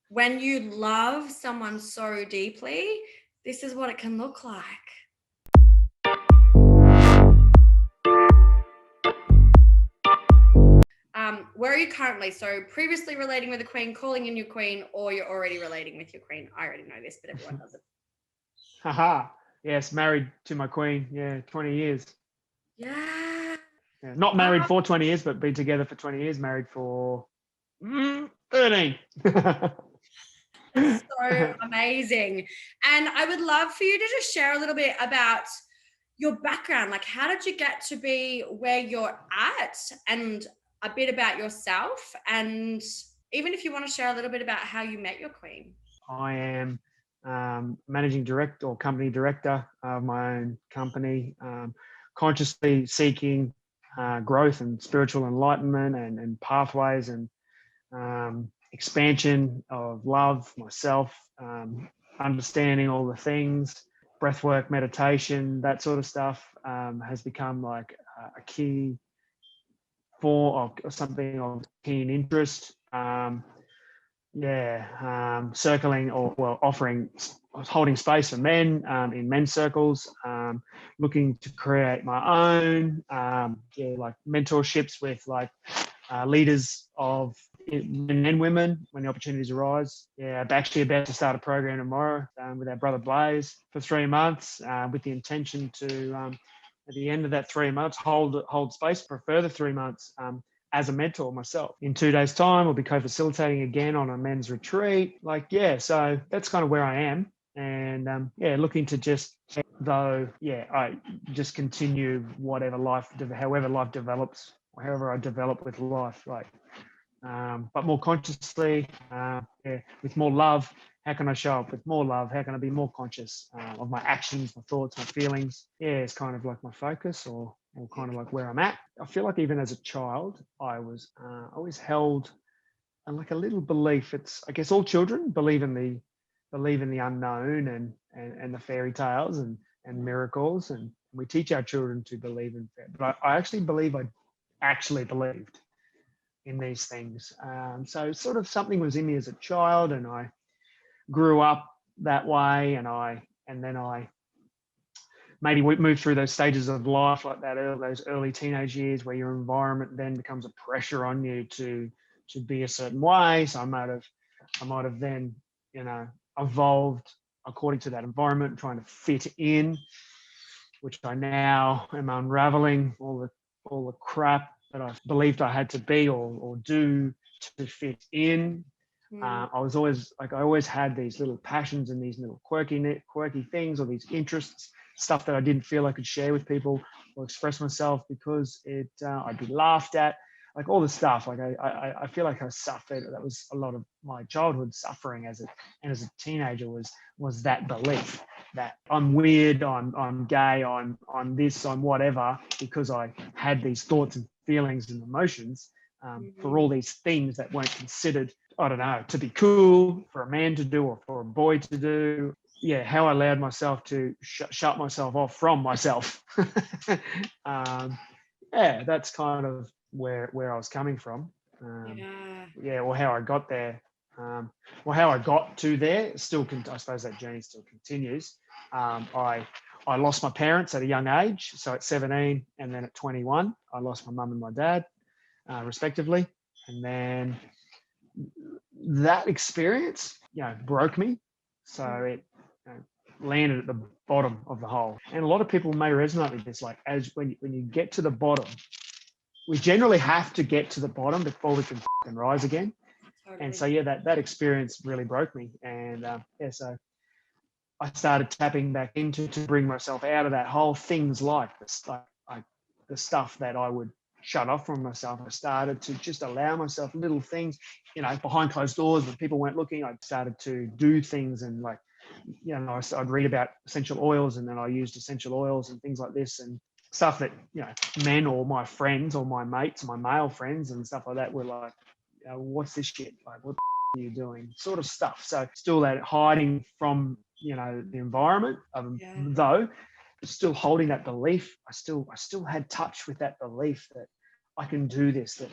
when you love someone so deeply, this is what it can look like. Where are you currently? So previously relating with a queen, calling in your queen, or you're already relating with your queen? I already know this, but everyone does it. Haha. Yes, married to my queen. Yeah, 20 years. Yeah. Yeah, not married for 20 years, but been together for 20 years. Married for 13. That's so amazing. And I would love for you to just share a little bit about your background. Like, how did you get to be where you're at, and a bit about yourself? And even if you want to share a little bit about how you met your queen. I am managing director or company director of my own company, consciously seeking growth and spiritual enlightenment and pathways and expansion of love, myself, understanding all the things, breathwork, meditation, that sort of stuff has become like a key form of something of keen interest. Circling or offering, holding space for men in men's circles, looking to create my own, like mentorships with like leaders of men and women when the opportunities arise. Yeah, I'm actually about to start a program tomorrow with our brother Blaze for 3 months with the intention to, at the end of that 3 months, hold space for a further 3 months as a mentor myself. In 2 days' time, I'll be co-facilitating again on a men's retreat. So that's kind of where I am. And looking to just, I just continue however life develops, however I develop with life, but more consciously, with more love. How can I show up with more love? How can I be more conscious of my actions, my thoughts, my feelings? Yeah, it's kind of like my focus, or kind of like where I'm at. I feel like even as a child, I was always held like a little belief. It's, I guess, all children believe in the unknown and the fairy tales and miracles, and we teach our children to believe in. But I actually believe I actually believed in these things. So sort of something was in me as a child, and I grew up that way, and then I maybe moved through those stages of life like that, those early teenage years where your environment then becomes a pressure on you to be a certain way. So I might have then, evolved according to that environment, trying to fit in, which I now am unraveling all the crap that I believed I had to be or do to fit in. I always had these little passions and these little quirky things, or these interests, stuff that I didn't feel I could share with people or express myself because I'd be laughed at, like all the stuff. Like I feel like I suffered. That was a lot of my childhood suffering as a teenager was that belief that I'm weird, I'm gay, I'm this, I'm whatever, because I had these thoughts and feelings and emotions for all these things that weren't considered, I don't know, to be cool for a man to do or for a boy to do. Yeah, how I allowed myself to shut myself off from myself. That's kind of where I was coming from. Or how I got there. How I got to there. I suppose that journey still continues. I lost my parents at a young age. So at 17 and then at 21, I lost my mum and my dad, respectively. And then that experience, broke me. So it landed at the bottom of the hole. And a lot of people may resonate with this. Like, as when you get to the bottom, we generally have to get to the bottom before we can rise again. Totally. And so that experience really broke me. And so I started tapping back into to bring myself out of that hole. Things like the stuff that I would shut off from myself. I started to just allow myself little things, behind closed doors when people weren't looking. I started to do things, and I'd read about essential oils, and then I used essential oils and things like this, and stuff that, men or my friends or my mates, my male friends and stuff like that were like, what's this shit? Like, what are you doing? Sort of stuff. So still that hiding from, the environment, though, still holding that belief. I still had touch with that belief that I can do this, that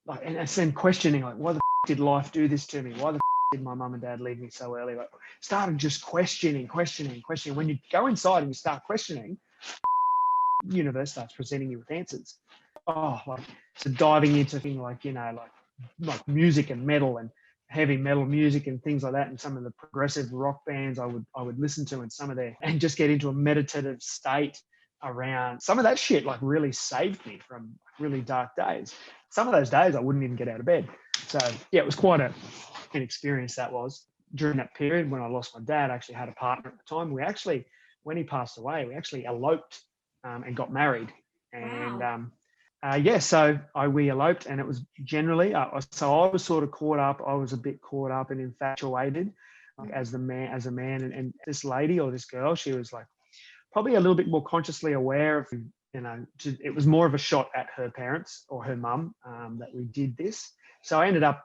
like, and then questioning, like, why the did life do this to me? Why the did my mum and dad leave me so early? Like, started just questioning. When you go inside and you start questioning, the universe starts presenting you with answers. Oh, like, so diving into things like, like music and metal and heavy metal music and things like that, and some of the progressive rock bands I would listen to, and some of their, and just get into a meditative state around some of that shit. Like, really saved me from really dark days. Some of those days I wouldn't even get out of bed. So yeah, it was quite an experience that was. During that period when I lost my dad, I actually had a partner at the time. We actually, when he passed away, we actually eloped and got married. And Wow. so we eloped, and it was generally, so I was sort of caught up. I was a bit caught up and infatuated, like as a man, and this lady or this girl, she was like probably a little bit more consciously aware of, it was more of a shot at her parents or her mum that we did this. So I ended up,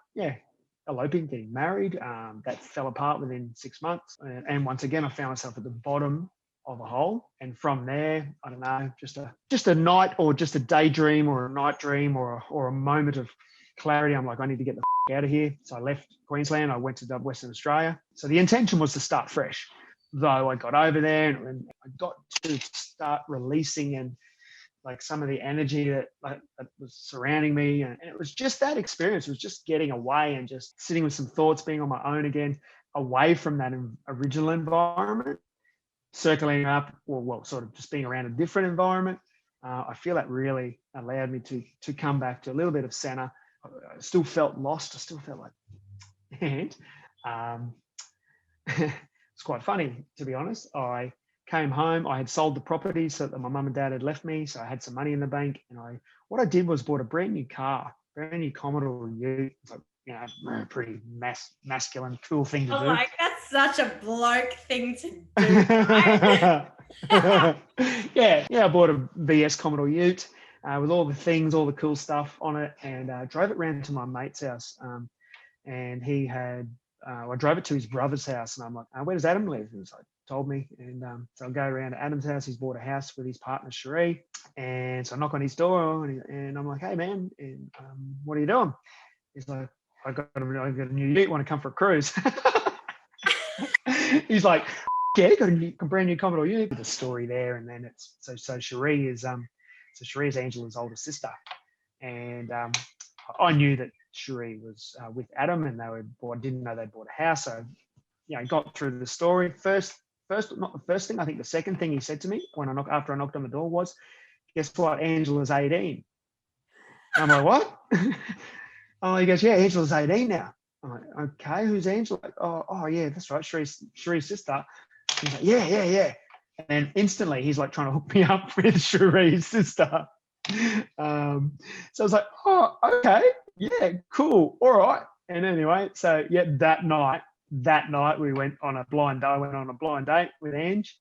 eloping, getting married. That fell apart within 6 months. And once again, I found myself at the bottom of a hole. And from there, I don't know, just a night or just a daydream or a night dream or a moment of clarity. I'm like, I need to get the out of here. So I left Queensland. I went to Western Australia. So the intention was to start fresh. Though I got over there and I got to start releasing and like some of the energy that was surrounding me. And it was just that experience. It was just getting away and just sitting with some thoughts, being on my own again, away from that original environment, circling up, or sort of just being around a different environment. I feel that really allowed me to come back to a little bit of center. I still felt lost. I still felt like, and it's quite funny, to be honest. I came home. I had sold the property so that my mum and dad had left me. So I had some money in the bank. And what I did was bought a brand new car, brand new Commodore Ute. It's like, pretty masculine, cool thing to I'm do. like, that's such a bloke thing to do, right? I bought a VS Commodore Ute with all the things, all the cool stuff on it, and drove it round to my mate's house. And he had, I drove it to his brother's house, and I'm like, where does Adam live? And so told me, and so I go around to Adam's house. He's bought a house with his partner Cherie, and so I knock on his door, and I'm like, hey man, and what are you doing? He's like, I got a new Ute. Want to come for a cruise? He's like, yeah, got a brand new Commodore Ute. The story there, and then it's so Cherie is Cherie is Angela's older sister, and I knew that Cherie was with Adam, and I didn't know they'd bought a house. So got through the story. First, not the first thing. I think the second thing he said to me after I knocked on the door was, "Guess what? Angela's 18." And I'm like, "What?" Oh, he goes, "Yeah, Angela's 18 now." I'm like, "Okay, who's Angela?" Like, oh, yeah, that's right, Cherie's sister. He's like, yeah. And instantly, he's like trying to hook me up with Cherie's sister. So I was like, "Oh, okay, yeah, cool, all right." And anyway, so yeah, that night we went on a blind date. I went on a blind date with Ange,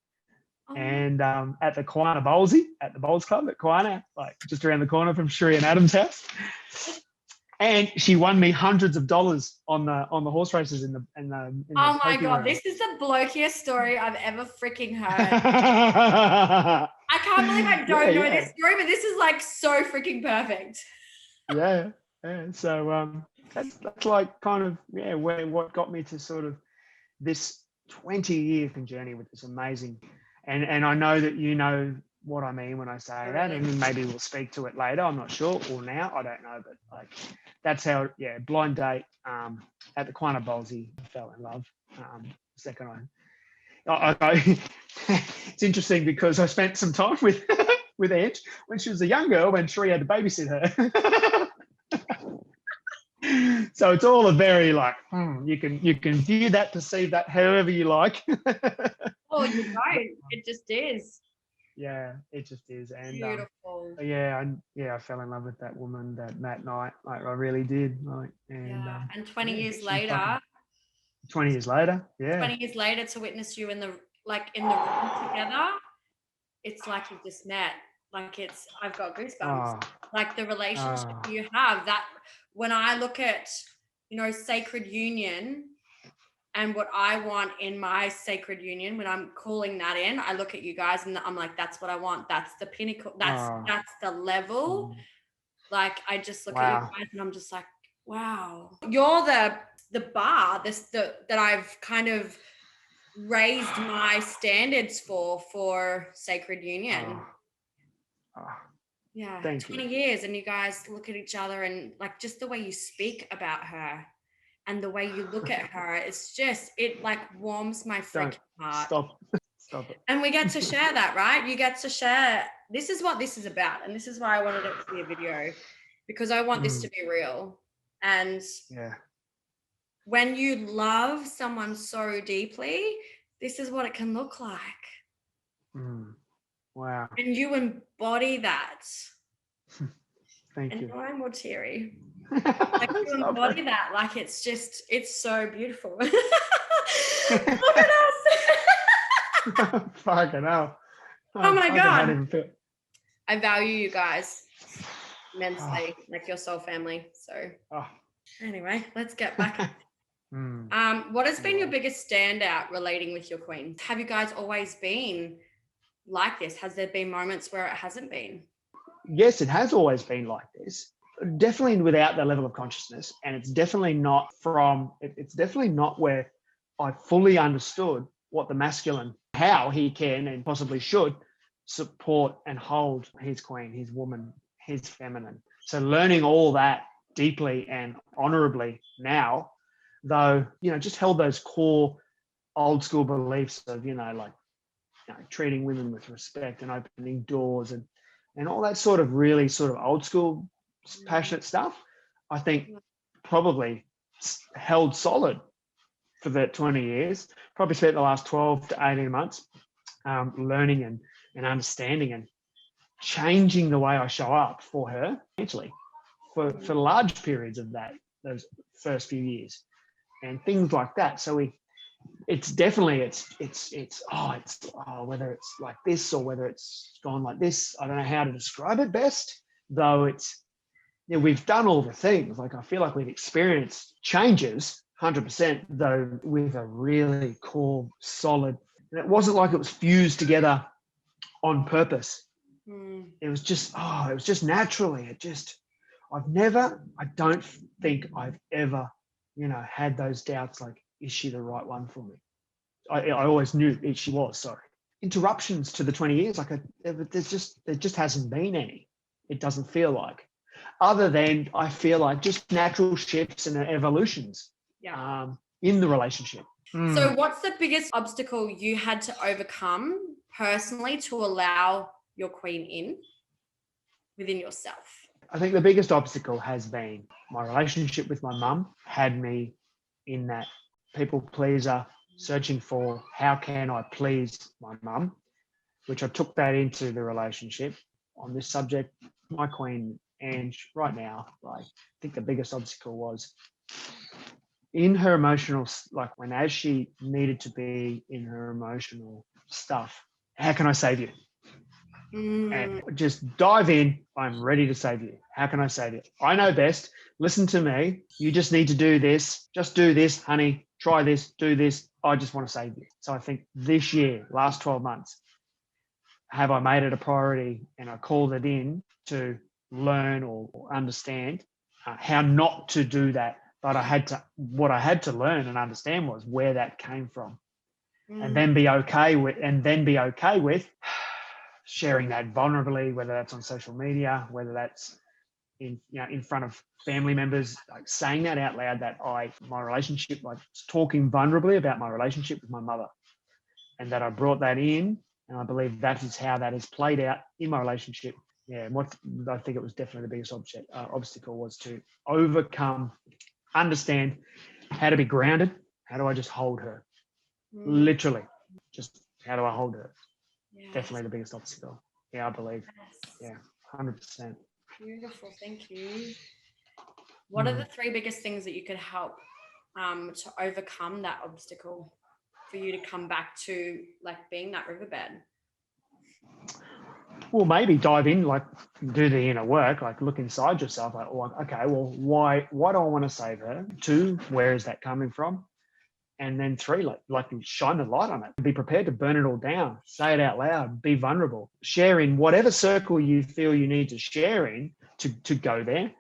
and at the Quina Bowlsy, at the Bowls Club at Quina, like just around the corner from Cherie and Adam's house. And she won me hundreds of dollars on the horse races in the Oh my God, round. this is the blokiest story I've ever freaking heard. I can't believe I don't know this story, but this is like so freaking perfect. Yeah. So that's like kind of what got me to sort of this 20-year journey with this amazing, and I know that you know what I mean when I say that, and maybe we'll speak to it later. I'm not sure, or now, I don't know, but like that's how blind date at the Quina Bowlsy, fell in love. Second I it's interesting because I spent some time with with Ange when she was a young girl when Cherie had to babysit her. So it's all a very like you can view that, perceive that however you like. Oh, you don't. It just is. Yeah, it just is. And beautiful. I fell in love with that woman that night. Like I really did. Like, and and 20 years later. 20 years later, yeah. 20 years later, to witness you in the room together, it's like you just met. Like I've got goosebumps. Like the relationship you have, that when I look at, sacred union and what I want in my sacred union, when I'm calling that in, I look at you guys and I'm like, that's what I want. That's the pinnacle. That's the level. Like I just look at you guys and I'm just like, wow. You're the the bar, that I've kind of raised my standards for Sacred Union. Yeah, Thank 20 you. years, and you guys look at each other, and like just the way you speak about her and the way you look at her, it like warms my freaking Don't heart. stop. Stop it. And we get to share that, right? You get to share. This is what this is about, and this is why I wanted it to be a video, because I want this to be real. And Yeah. when you love someone so deeply, this is what it can look like. Wow. And you embody that. Thank And you. I'm more teary. Like you embody that. Like it's so beautiful. Look at us. Fucking hell. Oh my God. Even feel... I value you guys immensely, like your soul family. So anyway, let's get back. What has been your biggest standout relating with your queen? Have you guys always been like this? Has there been moments where it hasn't been? Yes, it has always been like this. Definitely without that level of consciousness. And it's definitely not where I fully understood what the masculine, how he can and possibly should support and hold his queen, his woman, his feminine. So learning all that deeply and honorably now, though, just held those core old school beliefs of, treating women with respect and opening doors and all that sort of really sort of old school passionate stuff, I think probably held solid for that 20 years. Probably spent the last 12 to 18 months learning and understanding and changing the way I show up for her, actually, for large periods of those first few years and things like that. So it's definitely whether it's like this or whether it's gone like this, I don't know how to describe it best, though we've done all the things. Like I feel like we've experienced changes 100%, though with a really core solid, and it wasn't like it was fused together on purpose. It was just naturally. I don't think I've ever had those doubts like, is she the right one for me? I always knew she was. Sorry. Interruptions to the 20 years, like there just hasn't been any. It doesn't feel like, other than I feel like just natural shifts and evolutions in the relationship. So what's the biggest obstacle you had to overcome personally to allow your queen in within yourself? I think the biggest obstacle has been my relationship with my mum. Had me in that people pleaser, searching for how can I please my mum, which I took that into the relationship on this subject. My queen, Ange, right now, I think the biggest obstacle was in her emotional, like as she needed to be in her emotional stuff. How can I save you? And just dive in. I'm ready to save you. How can I save you? I know best. Listen to me. You just need to do this. Just do this, honey. Try this, do this. I just want to save you. So I think this year, last 12 months, have I made it a priority and I called it in to learn or understand how not to do that. But what I had to learn and understand was where that came from, and then be okay with sharing that vulnerably, whether that's on social media, whether that's in front of family members, like saying that out loud, that my relationship, like talking vulnerably about my relationship with my mother, and that I brought that in, and I believe that is how that has played out in my relationship. Yeah, and I think it was definitely the biggest obstacle was to overcome, understand how to be grounded. How do I just hold her? Literally, just how do I hold her? Yes. Definitely the biggest obstacle. Yeah, I believe. Yes. Yeah, 100%. Beautiful, thank you. What are the 3 biggest things that you could help to overcome that obstacle for you to come back to like being that riverbed? Well, maybe dive in, like do the inner work, like look inside yourself, like, okay, well, why do I want to save her? 2, where is that coming from? And then 3, like shine the light on it. Be prepared to burn it all down. Say it out loud. Be vulnerable. Share in whatever circle you feel you need to share in to go there.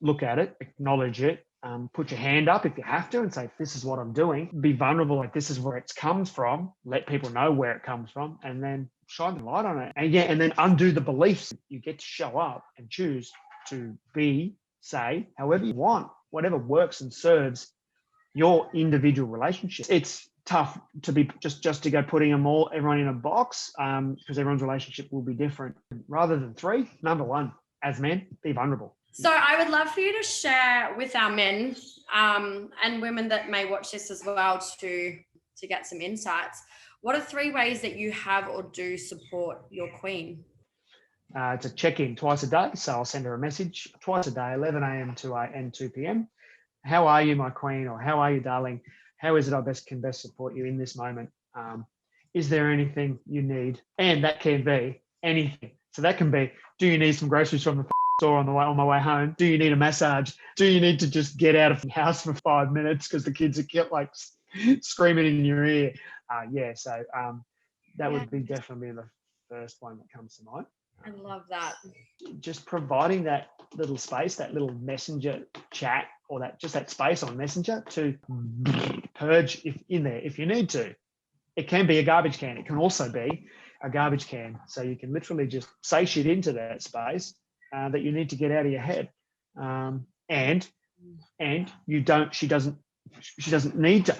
Look at it, acknowledge it, Put your hand up if you have to and say, this is what I'm doing. Be vulnerable, like this is where it comes from. Let people know where it comes from, and then shine the light on it. And yeah, and then undo the beliefs. You get to show up and choose to be, say, however you want, whatever works and serves your individual relationship. It's tough to be just to go putting everyone in a box, because everyone's relationship will be different. Rather than three, number one, as men, be vulnerable. So I would love for you to share with our men and women that may watch this as well to get some insights. What are 3 ways that you have or do support your queen? It's a check-in twice a day. So I'll send her a message twice a day, 11 a.m. and 2 p.m. How are you, my queen? Or how are you, darling? How is it I can best support you in this moment? Is there anything you need? And that can be anything. So that can be, do you need some groceries from the store on my way home? Do you need a massage? Do you need to just get out of the house for 5 minutes because the kids are like screaming in your ear? So that would be definitely the first one that comes to mind. I love that. Just providing that little space, that little messenger chat, or that space on Messenger to purge if you need to. It can be a garbage can. It can also be a garbage can. So you can literally just say shit into that space that you need to get out of your head. And you don't. She doesn't need to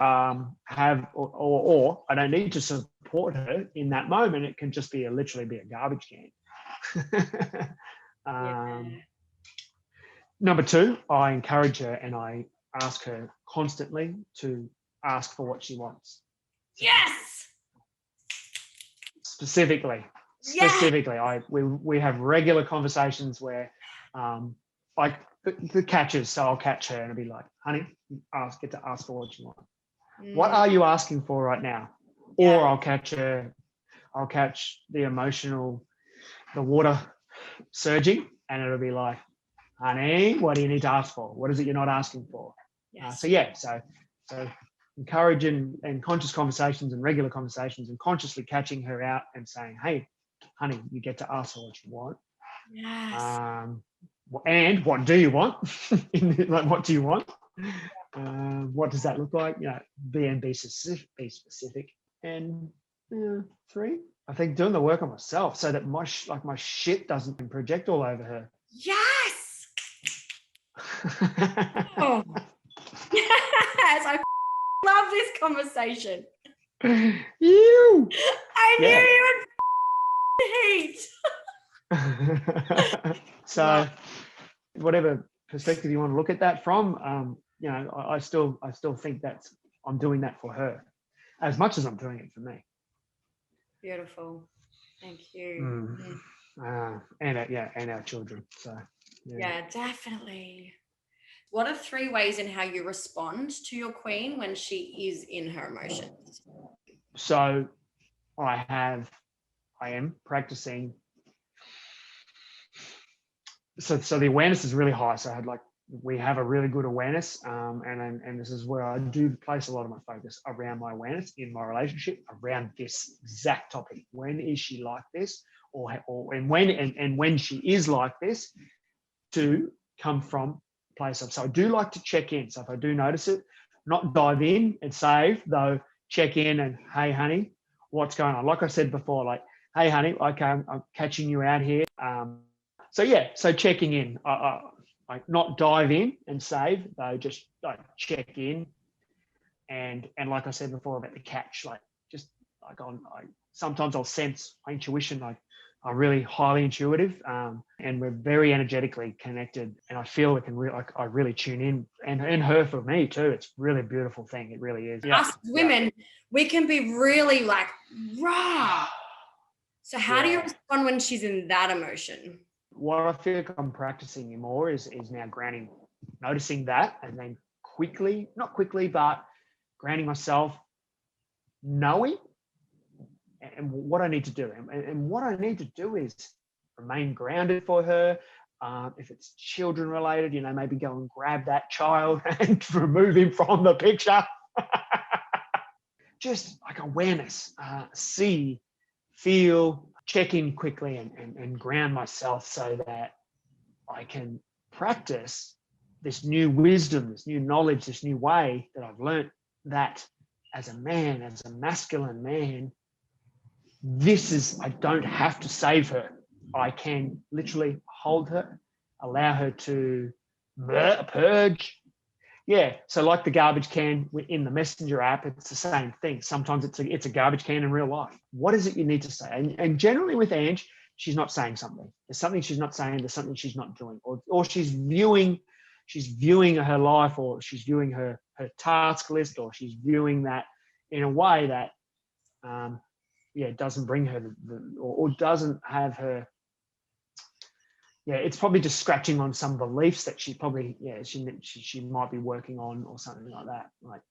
have or I don't need to support her in that moment. It can just be literally be a garbage can. Number 2, I encourage her and I ask her constantly to ask for what she wants. Yes. Specifically, we have regular conversations where, like the catches. So I'll catch her and I'll be like, "Honey, get to ask for what you want. What are you asking for right now?" Yeah. Or I'll catch her. I'll catch the water surging, and it'll be like, "Honey, what do you need to ask for? What is it you're not asking for?" Yes. So encouraging and conscious conversations and regular conversations and consciously catching her out and saying, "Hey, honey, you get to ask for what you want." Yes. And what do you want? Like, what do you want? What does that look like? Be specific. And 3, I think doing the work on myself so that my shit doesn't project all over her. Yes. Oh. Yes, I love this conversation. You. I knew you would hate. So, whatever perspective you want to look at that from, I still think I'm doing that for her as much as I'm doing it for me. Beautiful. Thank you. And our children. So yeah, definitely. What are 3 ways in how you respond to your queen when she is in her emotions? So I am practicing. So the awareness is really high. So we have a really good awareness, and this is where I do place a lot of my focus around my awareness in my relationship around this exact topic. When is she like this, and when she is like this, to come from a place of. So I do like to check in. So if I do notice it, not dive in and save, though, check in and, "Hey, honey, what's going on?" Like I said before, like, "Hey, honey, okay, I'm catching you out here." So checking in. Like, not dive in and save, though, just like check in. And like I said before about the catch, like just like sometimes I'll sense my intuition, like I'm really highly intuitive, and we're very energetically connected, and I feel it can I really tune in, and her for me too. It's really a beautiful thing. It really is. Us women, we can be really like raw. So how do you respond when she's in that emotion? What I feel like I'm practicing more is now grounding, noticing that, and then not quickly, but grounding myself, knowing and what I need to do. And what I need to do is remain grounded for her. If it's children related, maybe go and grab that child and remove him from the picture. Just like awareness, see, feel, check in quickly and ground myself so that I can practice this new wisdom, this new knowledge, this new way that I've learnt that as a man, as a masculine man, I don't have to save her. I can literally hold her, allow her to purge. Yeah, so like the garbage can in the Messenger app, it's the same thing. Sometimes it's a garbage can in real life. What is it you need to say? And generally with Ange, she's not saying something. There's something she's not saying. There's something she's not doing, or she's viewing her life, or she's viewing her task list, or she's viewing that in a way that doesn't bring her or doesn't have her. Yeah, it's probably just scratching on some beliefs that she probably, she might be working on, or something like that. Like,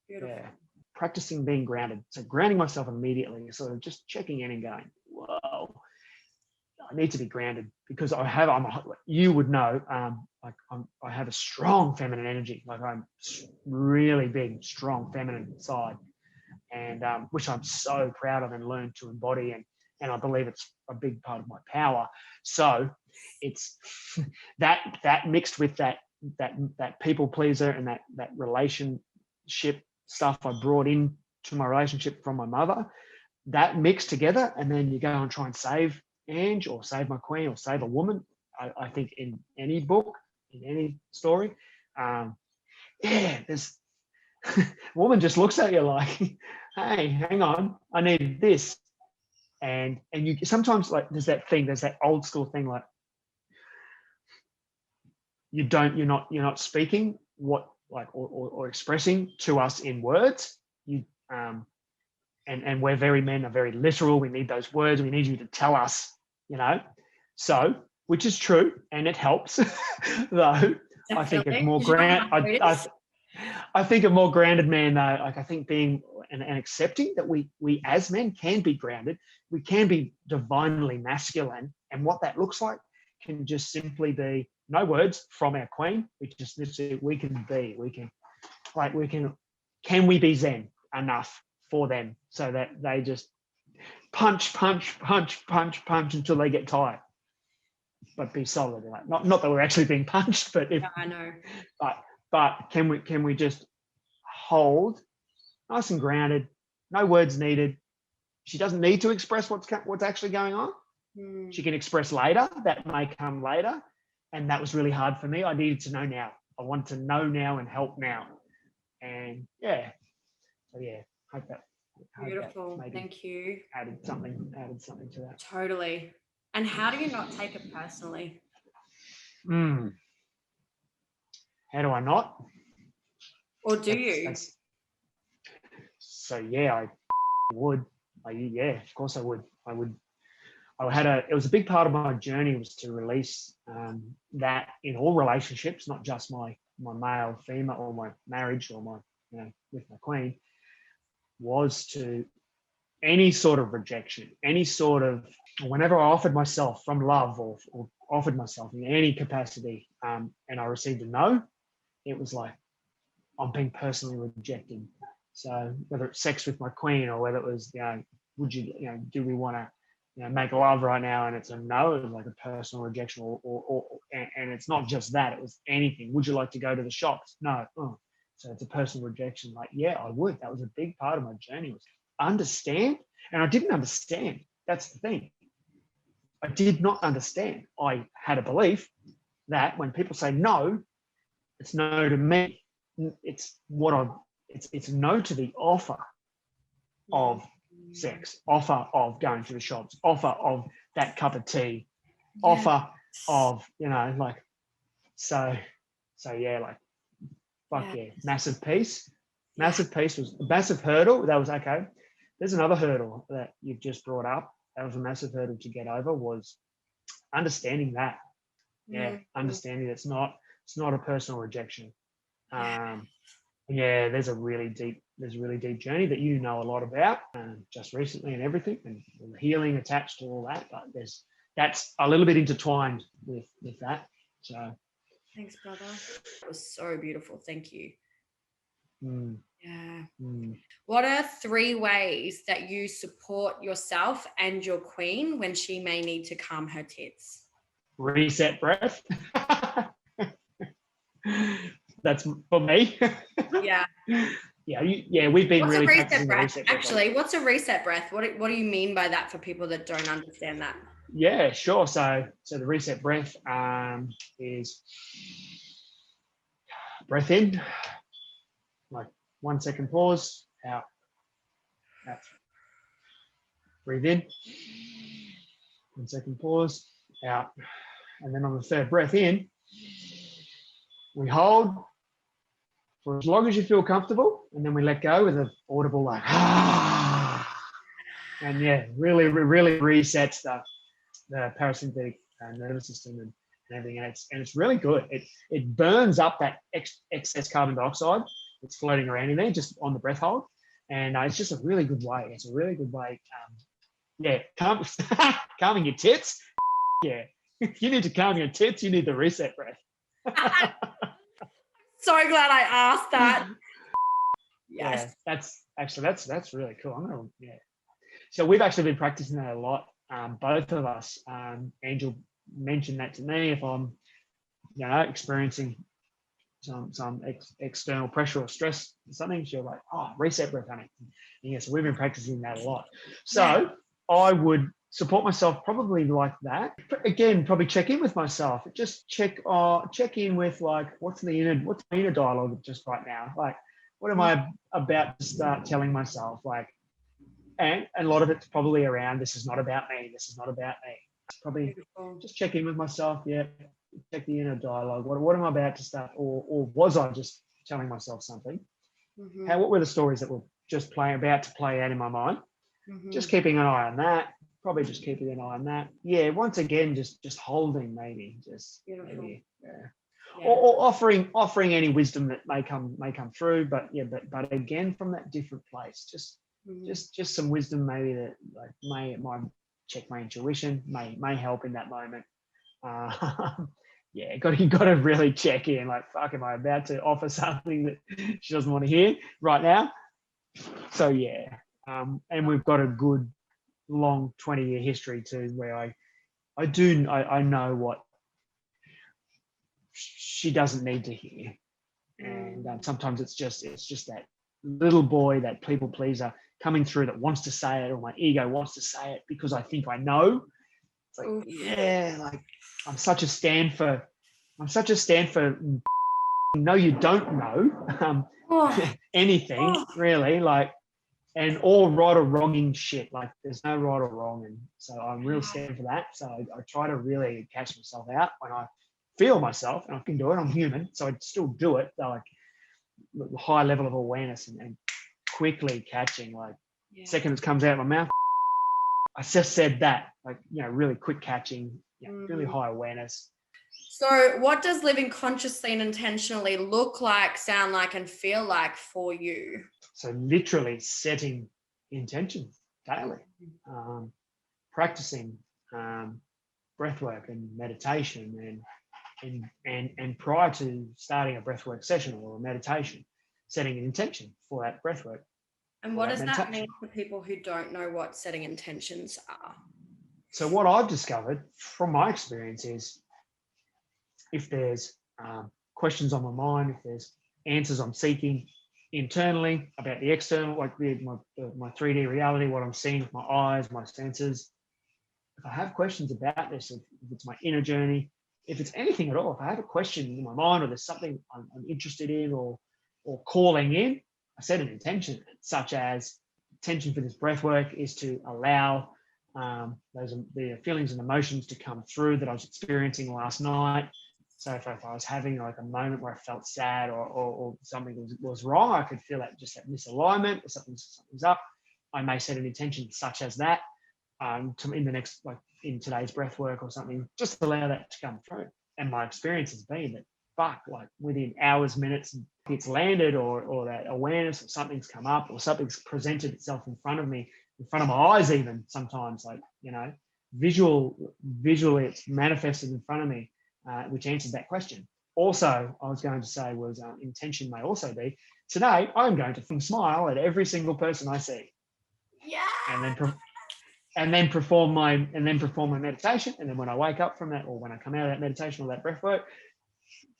beautiful. Practicing being grounded. So grounding myself immediately, sort of just checking in and going, whoa, I need to be grounded, because you would know, I have a strong feminine energy. Like, I'm really big, strong feminine side, and which I'm so proud of and learned to embody, and I believe it's a big part of my power. So it's that mixed with that people pleaser and that relationship stuff I brought in to my relationship from my mother, that mixed together, and then you go and try and save Ange, or save my queen, or save a woman. I think in any book, in any story, there's a woman just looks at you like, hey, hang on, I need this. And you sometimes, like, there's that old school thing, like, you're not speaking what, like, or expressing to us in words. And we're men are very literal. We need those words. We need you to tell us, So, which is true, and it helps. Though definitely. I think it's more I think a more grounded man, though, like, I think being and accepting that we as men can be grounded, we can be divinely masculine, and what that looks like can just simply be no words from our queen. Can we be zen enough for them, so that they just punch until they get tired, but be solid. Like, not that we're actually being punched, but I know. But can we just hold nice and grounded, no words needed. She doesn't need to express what's actually going on. She can express later. That may come later, and that was really hard for me. I needed to know now. I wanted to know now and help now, and hope that. Beautiful. Thank you. Added something to that. Totally. And how do you not take it personally? How do I not? Or do you? So I would. Of course I would. It was a big part of my journey, was to release that in all relationships, not just my male, female, or my marriage, or my with my queen, was to any sort of rejection, any sort of, whenever I offered myself from love, or offered myself in any capacity, and I received a no, it was like, I'm being personally rejected. So whether it's sex with my queen, or whether it was, would you, do we want to, make love right now, and it's a no, it was like a personal rejection, and it's not just that, it was anything. Would you like to go to the shops? No. Oh. So it's a personal rejection. Like, yeah, I would. That was a big part of my journey, was understand. And I didn't understand. That's the thing. I did not understand. I had a belief that when people say no, it's no to me. It's it's no to the offer of sex, offer of going to the shops, offer of that cup of tea, offer of, massive peace. Massive peace was a massive hurdle. That was okay. There's another hurdle that you've just brought up. That was a massive hurdle to get over, was understanding that. Understanding it's not a personal rejection. There's a really deep journey that you know a lot about, just recently, and everything, and the healing attached to all that. But that's a little bit intertwined with that. So thanks, brother. It was so beautiful. Thank you. What are 3 ways that you support yourself and your queen when she may need to calm her tits? Reset breath. That's for me. Yeah. Yeah, we've been What's a really reset practicing the breath? reset breath. Actually, what's a reset breath? What do you mean by that for people that don't understand that? Yeah, sure. So the reset breath is breath in, like 1 second pause, out. Breathe in, 1 second pause, out. And then on the third breath in, we hold for as long as you feel comfortable, and then we let go with an audible like, ah. And yeah, really resets the parasympathetic nervous system and everything. And it's really good. It burns up that excess carbon dioxide that's floating around in there just on the breath hold. And it's just a really good way. It's a really good way. Calming your tits. Yeah. If you need to calm your tits, you need the reset breath. So glad I asked that. Yes. Yeah, that's really cool. So we've actually been practicing that a lot. Both of us. Angel mentioned that to me. If I'm, experiencing some external pressure or stress or something, she'll like, oh, reset breath, honey. And yeah, so we've been practicing that a lot. So I would support myself probably like that. Again, probably check in with myself. Just check in with like, what's my inner dialogue just right now? Like, what am I about to start telling myself? Like, and a lot of it's probably around, this is not about me. This is not about me. Probably just check in with myself. Yeah. Check the inner dialogue. What am I about to start? Or was I just telling myself something? What were the stories that were just about to play out in my mind? Just keeping an eye on that. Probably just keeping an eye on that. Yeah. Once again, just holding maybe. Just maybe. Yeah. Or offering any wisdom that may come through. But again, from that different place. Just some wisdom maybe that like might check my intuition, may help in that moment. You got to really check in. Like, fuck, am I about to offer something that she doesn't want to hear right now? So yeah, and we've got a good long 20-year history too, where I know what she doesn't need to hear, and sometimes it's just that little boy, that people pleaser coming through that wants to say it, or my ego wants to say it because I think I know. It's like, yeah, like I'm such a stand for no, you don't know anything really, like, and all right or wronging shit. Like there's no right or wrong. And so I'm real stand for that. So I try to really catch myself out when I feel myself, and I can do it. I'm human. So I still do it. So like the high level of awareness and quickly catching, like second it comes out of my mouth, I just said that, like, really quick catching, really high awareness. So what does living consciously and intentionally look like, sound like, and feel like for you? So literally setting intention daily, practicing breathwork and meditation, and prior to starting a breathwork session or a meditation, setting an intention for that breathwork. And what does that mean for people who don't know what setting intentions are? So what I've discovered from my experience is, if there's questions on my mind, if there's answers I'm seeking internally about the external, like my 3D reality, what I'm seeing with my eyes, my senses, if I have questions about this, if it's my inner journey, if it's anything at all, if I have a question in my mind, or there's something I'm interested in or calling in, I set an intention, such as intention for this breath work is to allow the feelings and emotions to come through that I was experiencing last night. So if I was having like a moment where I felt sad or something was wrong, I could feel that misalignment, or something's up. I may set an intention such as that in the next, like in today's breath work or something, just allow that to come through. And my experience has been that, like within hours, minutes, it's landed, or that awareness of something's come up, or something's presented itself in front of me, in front of my eyes, even sometimes, like, visually it's manifested in front of me, which answers that question. Also, I was going to say was intention may also be, today I'm going to smile at every single person I see. Yeah. And then perform my meditation. And then when I wake up from that, or when I come out of that meditation or that breath work,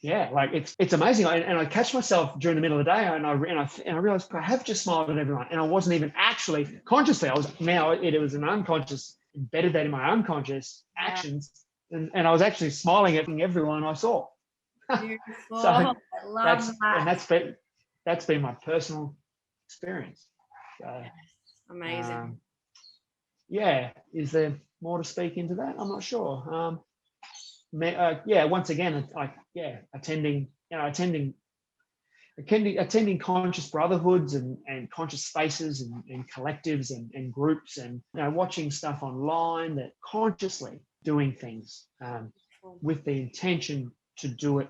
yeah, like it's amazing. And I catch myself during the middle of the day, and I realized I have just smiled at everyone, and I wasn't even actually consciously. It was an unconscious, embedded that in my unconscious Yeah. actions, and I was actually smiling at everyone I saw. Beautiful. So I love that. that's been my personal experience. So, Yes. Amazing. yeah, is there more to speak into that? I'm not sure. Once again, attending conscious brotherhoods and conscious spaces and collectives and groups, and watching stuff online that consciously doing things with the intention to do it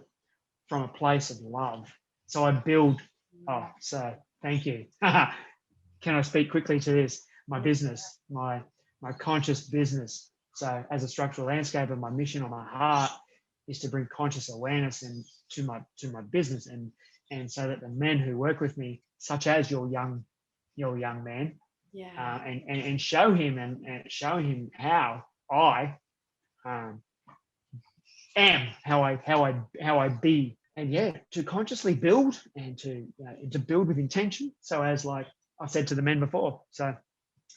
from a place of love. So I build. Oh, so thank you. Can I speak quickly to this? My business, my conscious business. So as a structural landscaper, my mission or my heart is to bring conscious awareness to my business, and so that the men who work with me, such as your young man, Yeah. and show him and show him how I am, how I be, and to consciously build and to build with intention. So as like I said to the men before, so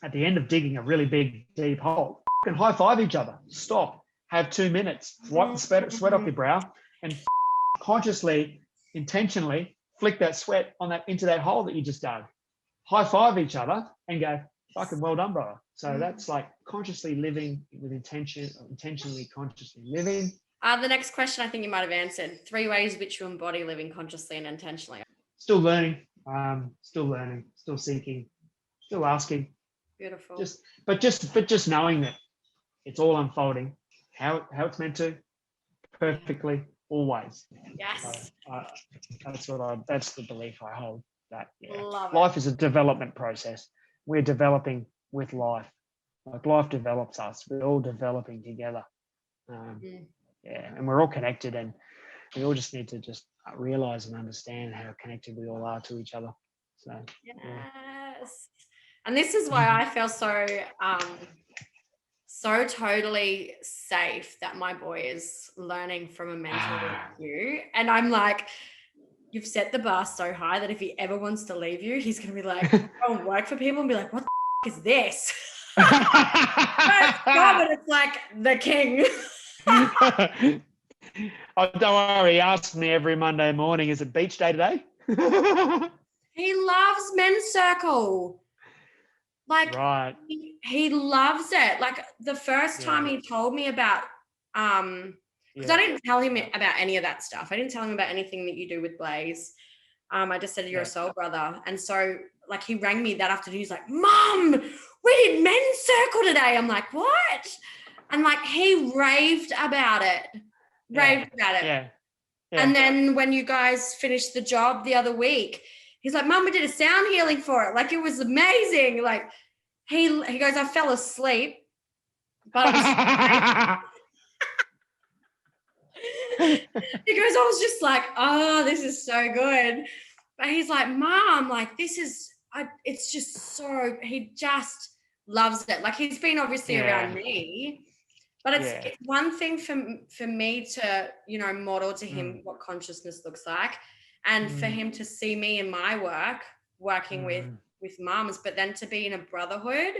at the end of digging a really big deep hole, and high five each other, stop, have 2 minutes, wipe the sweat off your brow, and consciously, intentionally flick that sweat into that hole that you just dug. High five each other and go, fucking well done, brother. So that's like consciously living with intention, intentionally consciously living. The next question I think you might have answered. 3 ways which you embody living consciously and intentionally. Still learning, still seeking, still asking. Beautiful. Just knowing that it's all unfolding how it's meant to, perfectly, always. Yes. That's the belief I hold. That Love life is a development process. We're developing with life. Like life develops us. We're all developing together. And we're all connected, and we all just need to just realize and understand how connected we all are to each other. So yes. And this is why I feel so totally safe that my boy is learning from a mentor like you. And I'm like, you've set the bar so high that if he ever wants to leave you, he's going to be like, go and work for people and be like, what the is this? But it's like the king. Oh, don't worry. He asks me every Monday morning, is it beach day today? He loves men's circle. Like, right. he loves it. Like the first time he told me about, because I didn't tell him about any of that stuff. I didn't tell him about anything that you do with Blaze. I just said you're a soul brother. And so like he rang me that afternoon. He's like, Mum, we did men's circle today. I'm like, what? And like he raved about it. Yeah. And then when you guys finished the job the other week, he's like, Mum, we did a sound healing for it. Like it was amazing. Like he goes, I fell asleep, but it was he goes, I was just like, oh, this is so good. But he's like, Mom, like it's just so, he just loves it. Like he's been obviously around me, but it's one thing for me to, model to him what consciousness looks like, and for him to see me in my work, working with mums, but then to be in a brotherhood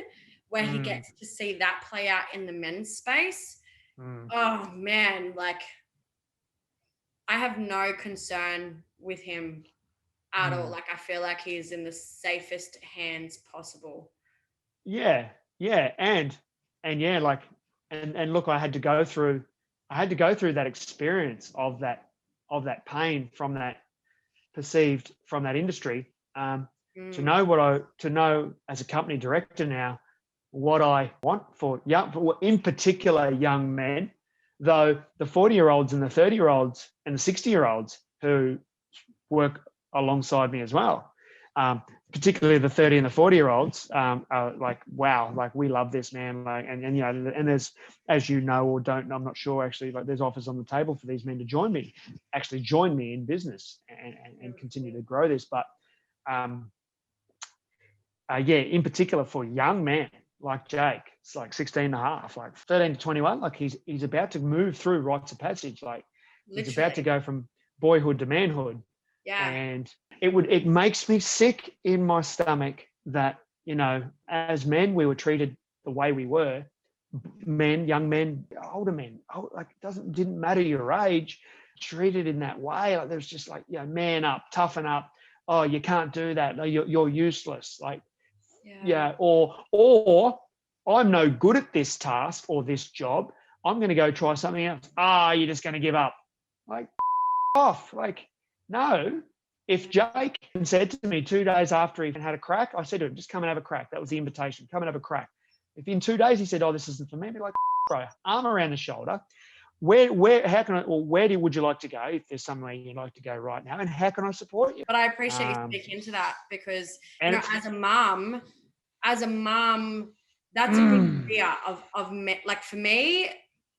where he gets to see that play out in the men's space. Oh man, like I have no concern with him at all. Like I feel like he's in the safest hands possible. And look, I had to go through that experience of that pain from that perceived from that industry, to know as a company director now what I want for in particular young men, though the 40-year-olds and the 30-year-olds and the 60-year-olds who work alongside me as well, particularly the 30 and the 40-year-olds, are like, wow, like we love this, man. Like, and there's, as you know or don't, I'm not sure actually, like there's offers on the table for these men to join me in business and continue to grow this. But in particular for young men like Jake, it's like 16 and a half, like 13 to 21, like he's about to move through rites of passage. Like he's about to go from boyhood to manhood. Yeah. And it makes me sick in my stomach that, you know, as men, we were treated the way we were. Men, young men, older men, like didn't matter your age, treated in that way. Like there's just like, you know, man up, toughen up. Oh, you can't do that. No, you're useless. Like, yeah, or I'm no good at this task or this job. I'm going to go try something else. You're just going to give up. Like, off. Like, no. If Jake said to me 2 days after he had a crack, I said to him, just come and have a crack. That was the invitation. Come and have a crack. If in 2 days he said, oh, this isn't for me, I'd be like, bro, arm around the shoulder. Where, would you like to go if there's somewhere you'd like to go right now? And how can I support you? But I appreciate you speaking into that because, you know, as a mum, that's a big fear of me. Like for me,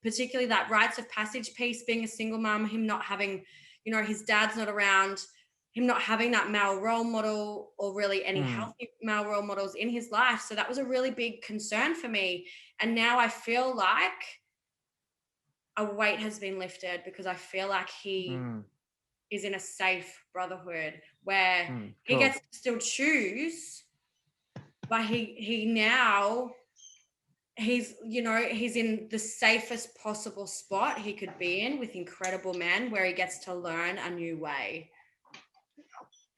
particularly that rites of passage piece, being a single mum, him not having, you know, his dad's not around, him not having that male role model or really any healthy male role models in his life. So that was a really big concern for me. And now I feel like a weight has been lifted because I feel like he is in a safe brotherhood where he gets to still choose, but he's in the safest possible spot he could be in with incredible men where he gets to learn a new way.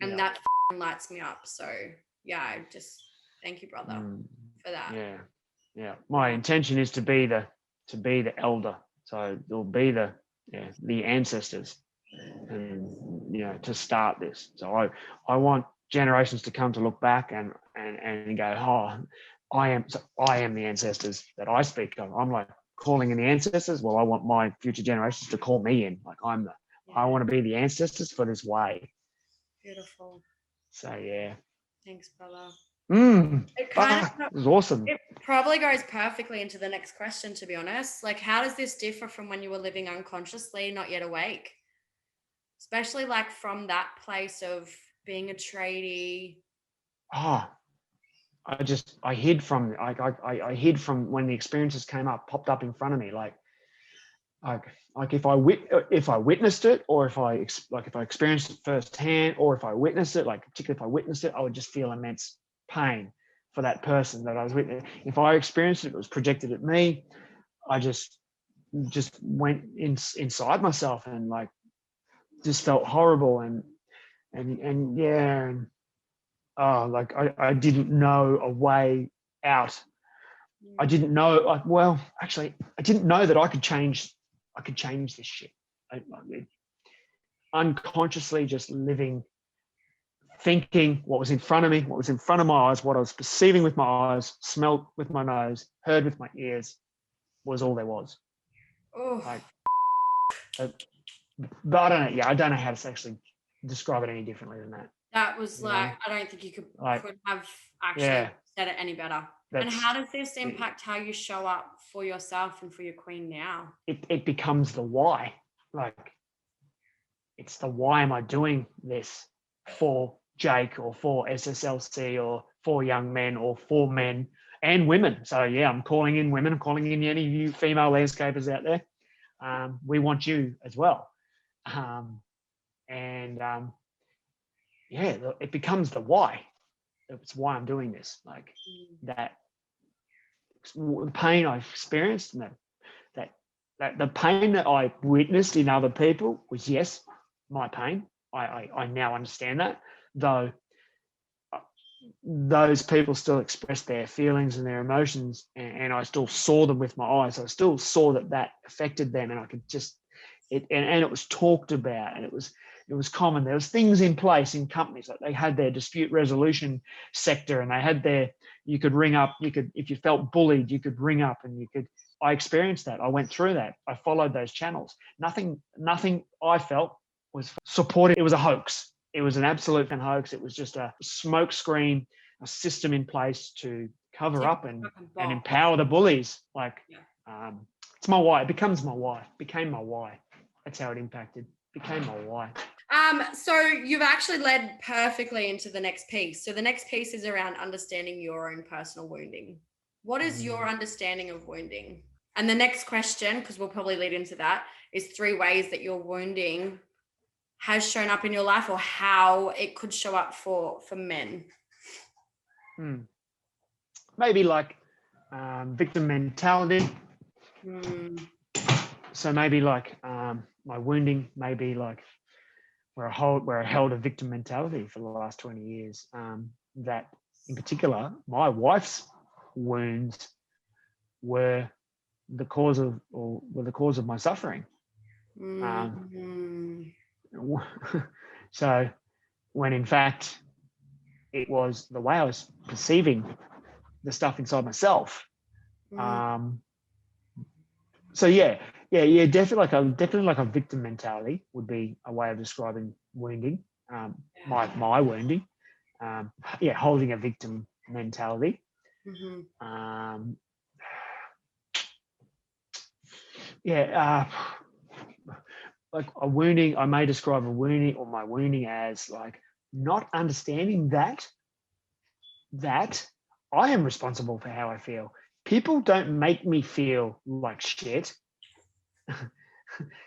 And that lights me up. So yeah, I just thank you, brother, for that. Yeah. My intention is to be the elder. So there'll be the ancestors, and you know, to start this. So I want generations to come to look back and go, oh, I am the ancestors that I speak of. I'm like calling in the ancestors. Well, I want my future generations to call me in. Like I want to be the ancestors for this way. Beautiful. So yeah. Thanks, brother. It was awesome. It probably goes perfectly into the next question, to be honest. Like, how does this differ from when you were living unconsciously, not yet awake? Especially like from that place of being a tradie. I hid from I hid from when the experiences popped up in front of me. Like if I witnessed it, or if I experienced it firsthand, or if I witnessed it, like particularly if I witnessed it, I would just feel immense pain for that person that I was witnessing. If I experienced it, it was projected at me. I just went inside myself and like just felt horrible and like I didn't know a way out. I didn't know. Actually, I didn't know that I could change this shit. Unconsciously just living, thinking what was in front of me, what was in front of my eyes, what I was perceiving with my eyes, smelled with my nose, heard with my ears, was all there was. Like, but I don't know. Yeah, I don't know how to actually describe it any differently than that. That was I don't think you could have actually said it any better. And how does this impact how you show up for yourself and for your queen now? It becomes the why. Like, it's the why am I doing this for Jake or for SSLC or for young men or for men and women. So yeah, I'm calling in women. I'm calling in any of you female landscapers out there. We want you as well. It becomes the why. It's why I'm doing this. Like that, the pain I've experienced, and that the pain that I witnessed in other people was, yes, my pain. I now understand that, though those people still expressed their feelings and their emotions, and I still saw them with my eyes. I still saw that affected them, and I could just and it was talked about, and it was common. There was things in place in companies, like they had their dispute resolution sector, and they had you could ring up, if you felt bullied, you could ring up, and I experienced that. I went through that. I followed those channels. Nothing I felt was supported. It was a hoax. It was an absolute hoax. It was just a smoke screen, a system in place to cover up and empower the bullies. It's my why. It becomes my why. Became my why. That's how it impacted. Became my why. So you've actually led perfectly into the next piece. So the next piece is around understanding your own personal wounding. What is your understanding of wounding? And the next question, because we'll probably lead into that, is 3 ways that your wounding has shown up in your life, or how it could show up for men? Maybe like victim mentality. So maybe like my wounding, maybe like where I held a victim mentality for the last 20 years. That in particular, my wife's wounds were the cause of my suffering. So when in fact it was the way I was perceiving the stuff inside myself. So definitely like a victim mentality would be a way of describing wounding. My wounding. Holding a victim mentality. Like a wounding, I may describe a wounding or my wounding as like not understanding that I am responsible for how I feel. People don't make me feel like shit.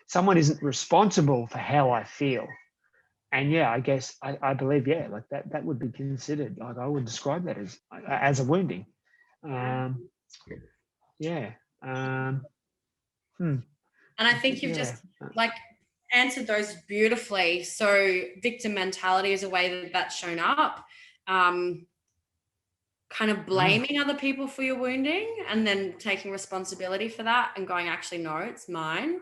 Someone isn't responsible for how I feel. And I guess I believe, like that would be considered, like I would describe that as a wounding. And I think you've just like answered those beautifully. So victim mentality is a way that's shown up. Kind of blaming other people for your wounding and then taking responsibility for that and going, actually, no, it's mine.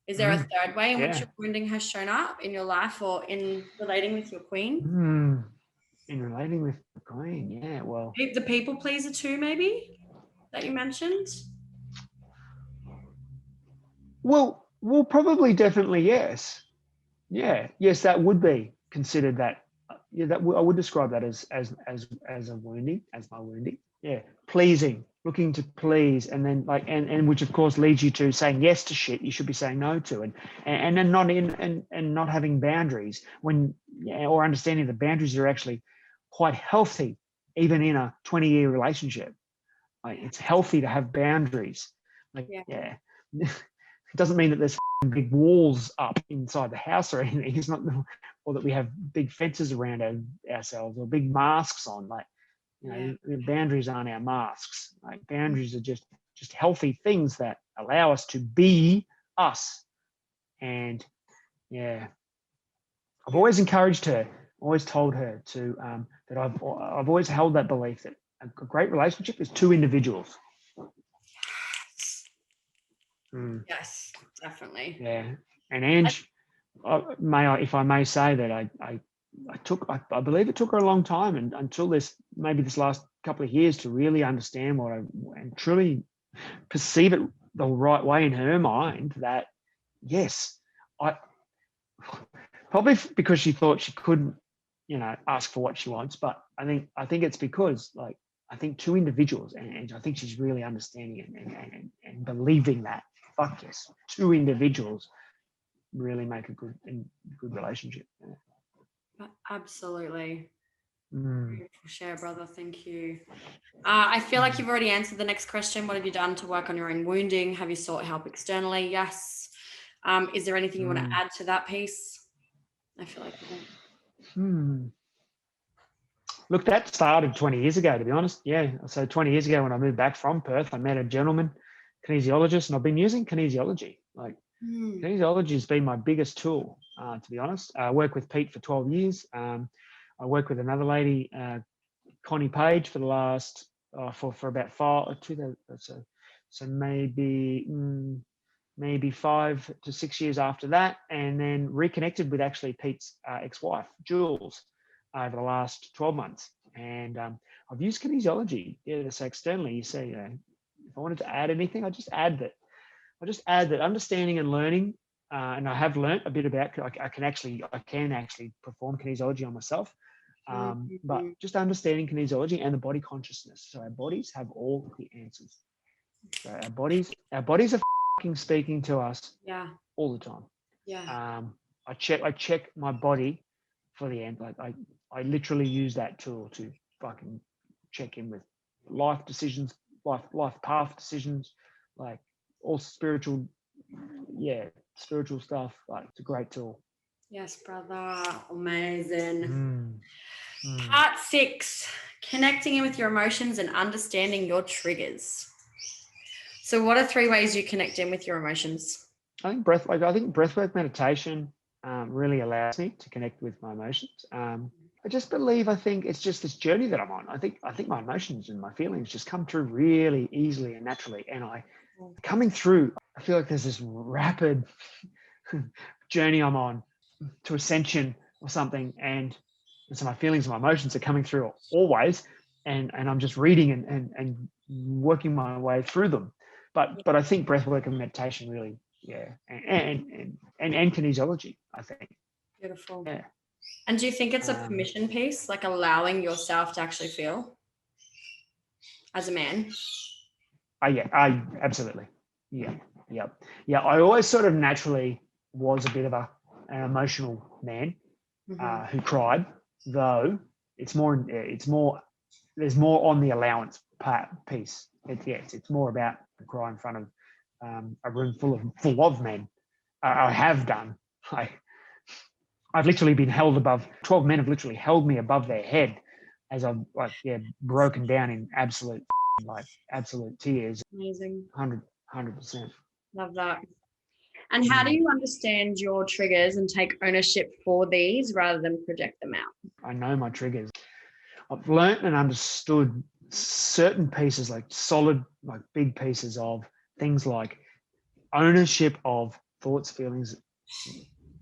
Is there a third way in which your wounding has shown up in your life or in relating with your queen? In relating with the queen, well. The people pleaser too, maybe, that you mentioned? Well, probably, definitely, yes. Yes, that would be considered that. I would describe that as a wounding, as my wounding. Pleasing, looking to please, and then and which of course leads you to saying yes to shit you should be saying no to, and then not having boundaries or understanding that boundaries are actually quite healthy, even in a 20-year relationship. Like, it's healthy to have boundaries. It doesn't mean that there's big walls up inside the house or anything. It's not, or that we have big fences around ourselves or big masks on. Boundaries aren't our masks. Like, boundaries are just healthy things that allow us to be us. And I've always encouraged her, always told her to that I've always held that belief that a great relationship is two individuals. Yes, definitely. Yeah, and Ange, if I may say that I believe it took her a long time, and until this last couple of years, to really understand and truly perceive it the right way in her mind. That yes, probably because she thought she couldn't, ask for what she wants. But I think it's because I think two individuals, and I think she's really understanding it and believing that. Fuck yes, two individuals really make a good relationship. Absolutely. Beautiful share, brother. Thank you. I feel like you've already answered the next question. What have you done to work on your own wounding? Have you sought help externally? Yes. Is there anything you want to add to that piece? I feel like you don't. Look, that started 20 years ago, to be honest. So 20 years ago when I moved back from Perth, I met a gentleman, kinesiologist, and I've been using kinesiology. Kinesiology has been my biggest tool, to be honest. I worked with Pete for 12 years. I worked with another lady, Connie Page, for the last, for about 5, so maybe 5 to 6 years after that, and then reconnected with actually Pete's ex-wife, Jules, over the last 12 months. And I've used kinesiology, so externally. You see, if I wanted to add anything, I just add that understanding and learning, and I have learnt a bit about. I can actually perform kinesiology on myself, but just understanding kinesiology and the body consciousness. So our bodies have all the answers. So our bodies are speaking to us all the time. I check my body for the end. I literally use that tool to fucking check in with life decisions, life path decisions, like all spiritual stuff. Like, it's a great tool. Yes, brother. Amazing. Mm, mm. Part 6, connecting in with your emotions and understanding your triggers. So what are 3 ways you connect in with your emotions? I think breathwork meditation really allows me to connect with my emotions. I just believe, I think it's just this journey that I'm on. I think my emotions and my feelings just come through really easily and naturally. And coming through, I feel like there's this rapid journey I'm on to ascension or something. And so my feelings and my emotions are coming through always. And I'm just reading and working my way through them. But I think breathwork and meditation really, yeah, and kinesiology, I think. Beautiful. Yeah. And do you think it's a Um, permission piece, like allowing yourself to actually feel as a man? I absolutely. Yeah. Yeah. Yeah. I always sort of naturally was a bit of an emotional man Mm-hmm. who cried, though there's more on the allowance part piece. It's more about cry in front of a room full of men. I have done. I've literally been held above. 12 men have literally held me above their head as I've broken down in absolute tears. Amazing. 100%. Love that. And how do Mm. you understand your triggers and take ownership for these rather than project them out? I know my triggers. I've learnt and understood certain pieces, like solid, like big pieces of things like ownership of thoughts, feelings,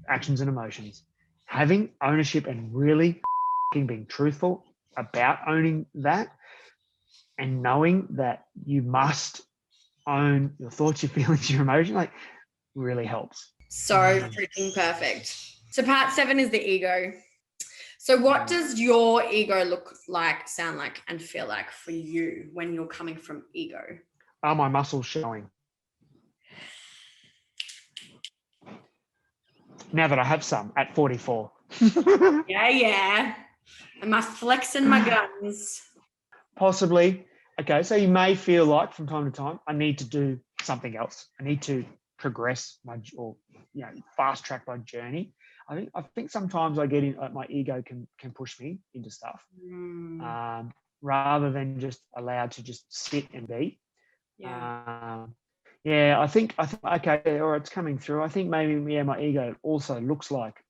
actions, and emotions. Having ownership and really being truthful about owning that, and knowing that you must own your thoughts, your feelings, your emotions, like really helps. So Mm. freaking perfect. So part 7 is the ego. So what does your ego look like, sound like, and feel like for you when you're coming from ego? Are my muscles showing? Now that I have some at 44. Yeah. I must flex in my guns. Possibly. Okay, so you may feel like from time to time, I need to do something else. I need to progress or fast track my journey. I think sometimes I get in, my ego can push me into stuff, rather than just allowed to just sit and be. Yeah. Yeah, I think okay, or it's coming through. I think maybe my ego also looks like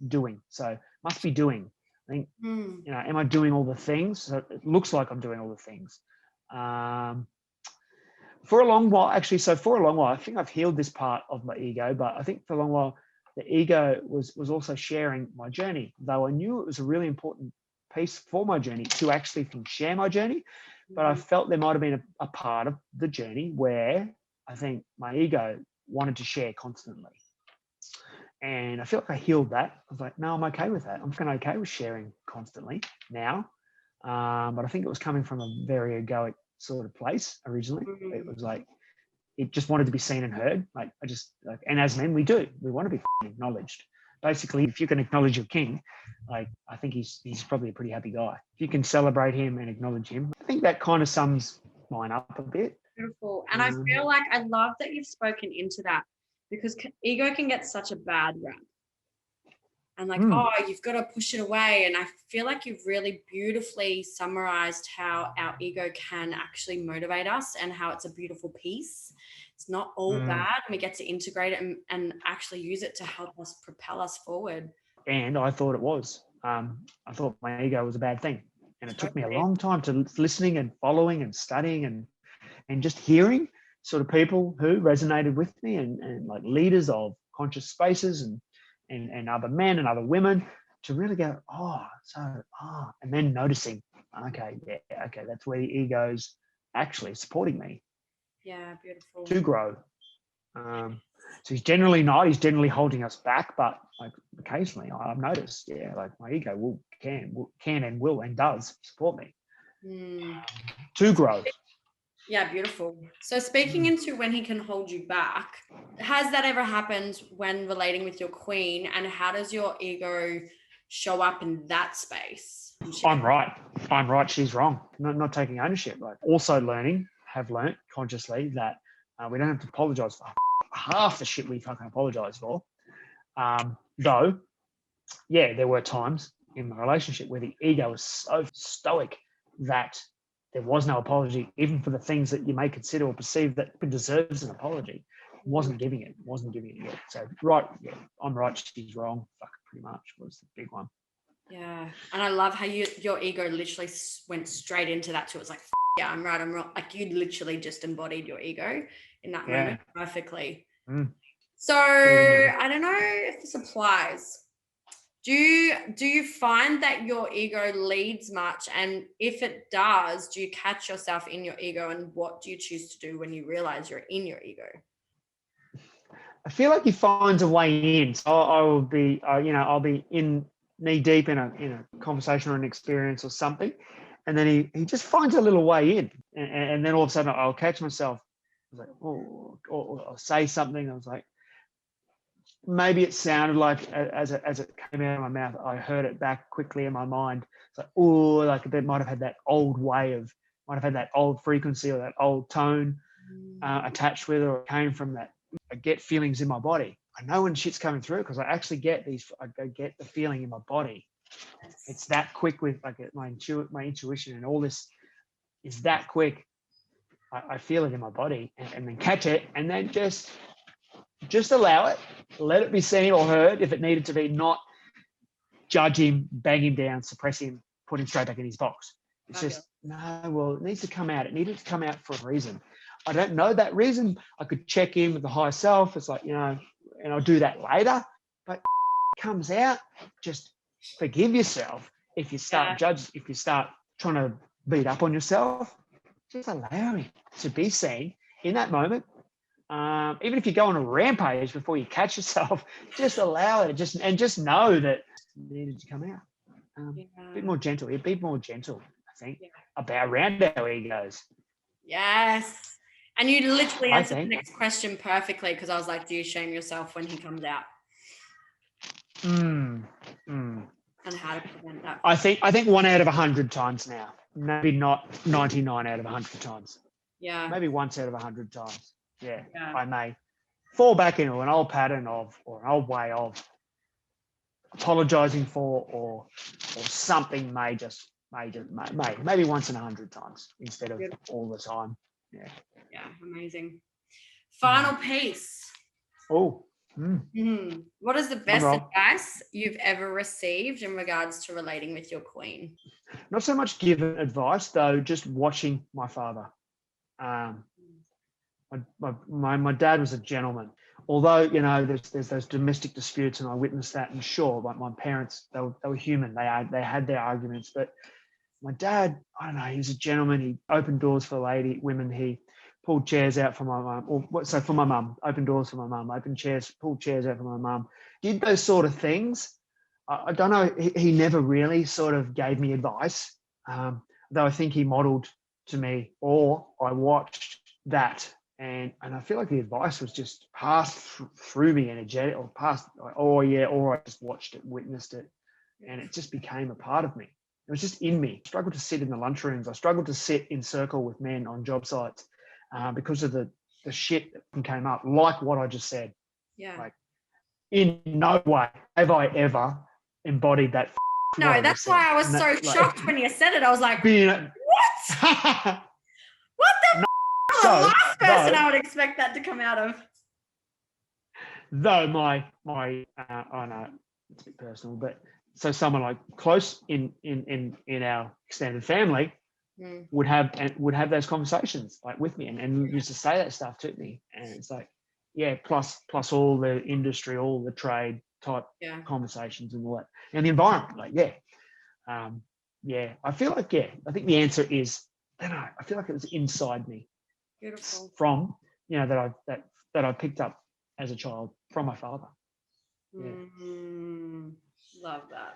doing. So must be doing. I think am I doing all the things? So it looks like I'm doing all the things. Um, for a long while, actually, so for a long while, I think I've healed this part of my ego, but I think for a long while, the ego was also sharing my journey, though I knew it was a really important piece for my journey to actually share my journey. But I felt there might have been a part of the journey where I think my ego wanted to share constantly. And I feel like I healed that. I was like, no, I'm okay with that. I'm kind of okay with sharing constantly now. But I think it was coming from a very egoic sort of place originally. It was like, it just wanted to be seen and heard. And as men, we want to be acknowledged. Basically, if you can acknowledge your king, I think he's probably a pretty happy guy. If you can celebrate him and acknowledge him, I think that kind of sums mine up a bit. Beautiful. And I feel like I love that you've spoken into that, because ego can get such a bad rap. And you've got to push it away. And I feel like you've really beautifully summarized how our ego can actually motivate us and how it's a beautiful piece. It's not all bad. We get to integrate it and actually use it to help us propel us forward. And I thought it was. I thought my ego was a bad thing. And it took me a long time to listening and following and studying and just hearing sort of people who resonated with me and like leaders of conscious spaces and other men and other women to really go, and then noticing, okay, that's where the ego's actually supporting me. Yeah, beautiful. To grow. So he's generally not, he's generally holding us back, but like occasionally I've noticed, like my ego can and will and does support me to grow. Yeah, beautiful. So speaking into when he can hold you back, has that ever happened when relating with your queen, and how does your ego show up in that space? I'm right. She's wrong. Not taking ownership. Like also have learned consciously that we don't have to apologize for half the shit we fucking apologize for. Though yeah, there were times in my relationship where the ego was so stoic that there was no apology, even for the things that you may consider or perceive that deserves an apology. Wasn't giving it yet. So, right, yeah, I'm right, she's wrong. Fuck, pretty much was the big one. Yeah. And I love how your ego literally went straight into that too. It's like, yeah, I'm right, I'm wrong. Like, you literally just embodied your ego in that moment perfectly. So I don't know if this applies. Do you find that your ego leads much? And if it does, do you catch yourself in your ego? And what do you choose to do when you realize you're in your ego? I feel like he finds a way in. So I will be, I'll be in knee deep in a conversation or an experience or something, and then he just finds a little way in, and then all of a sudden I'll catch myself. I was like, oh, or I'll say something. I was like, maybe it sounded like as it came out of my mouth, I heard it back quickly in my mind. It's like, oh, like it might have had that old might have had that old frequency or that old tone attached with it, or it came from that. I get feelings in my body. I know when shit's coming through because I actually get I get the feeling in my body. It's that quick with like my intuition and all this is that quick. I feel it in my body and then catch it and then just allow it, let it be seen or heard if it needed to be, not judge him, bang him down, suppress him, put him straight back in his box. It's just, no, well, it needs to come out. It needed to come out for a reason. I don't know that reason. I could check in with the higher self. It's like, and I'll do that later, but it comes out, just forgive yourself. If you start if you start trying to beat up on yourself, just allow it to be seen in that moment. Even if you go on a rampage before you catch yourself, just allow it. Just know that it needed to come out. A bit more gentle. Be more gentle, I think, around our egos. Yes. And you literally answered the next question perfectly, because I was like, do you shame yourself when he comes out? And how to prevent that? I think 1 out of 100 times now. Maybe not 99 out of 100 times. Yeah. Maybe once out of 100 times. Yeah. I may fall back into an old pattern or an old way of apologizing for or something maybe once in 100 times instead of all the time. Yeah. Amazing. Final piece. What is the best advice you've ever received in regards to relating with your queen? Not so much given advice though, just watching my father. My dad was a gentleman. Although, there's those domestic disputes and I witnessed that, and sure, like my parents, they were human. They had their arguments, but my dad, I don't know, he was a gentleman. He opened doors for women. He pulled chairs out for my mum, for my mum, opened doors for my mum, pulled chairs out for my mum, did those sort of things. I don't know, he never really sort of gave me advice, though I think he modeled to me, or I watched that. And I feel like the advice was just passed through me energetic, or or I just watched it, witnessed it, and it just became a part of me. It was just in me. I struggled to sit in the lunchrooms. I struggled to sit in circle with men on job sites because of the shit that came up, like what I just said. Yeah. Like, in no way have I ever embodied that. No, that's why I was so shocked when you said it. I was like, what? What the the last person I would expect that to come out of. Though my I know it's a bit personal, but so someone like close in our extended family would have those conversations like with me and used to say that stuff to me, and it's like, plus all the industry, all the trade type conversations and all that, and the environment, I feel like I think the answer is, I don't know, I feel like it was inside me. Beautiful. From that I picked up as a child from my father. Love that.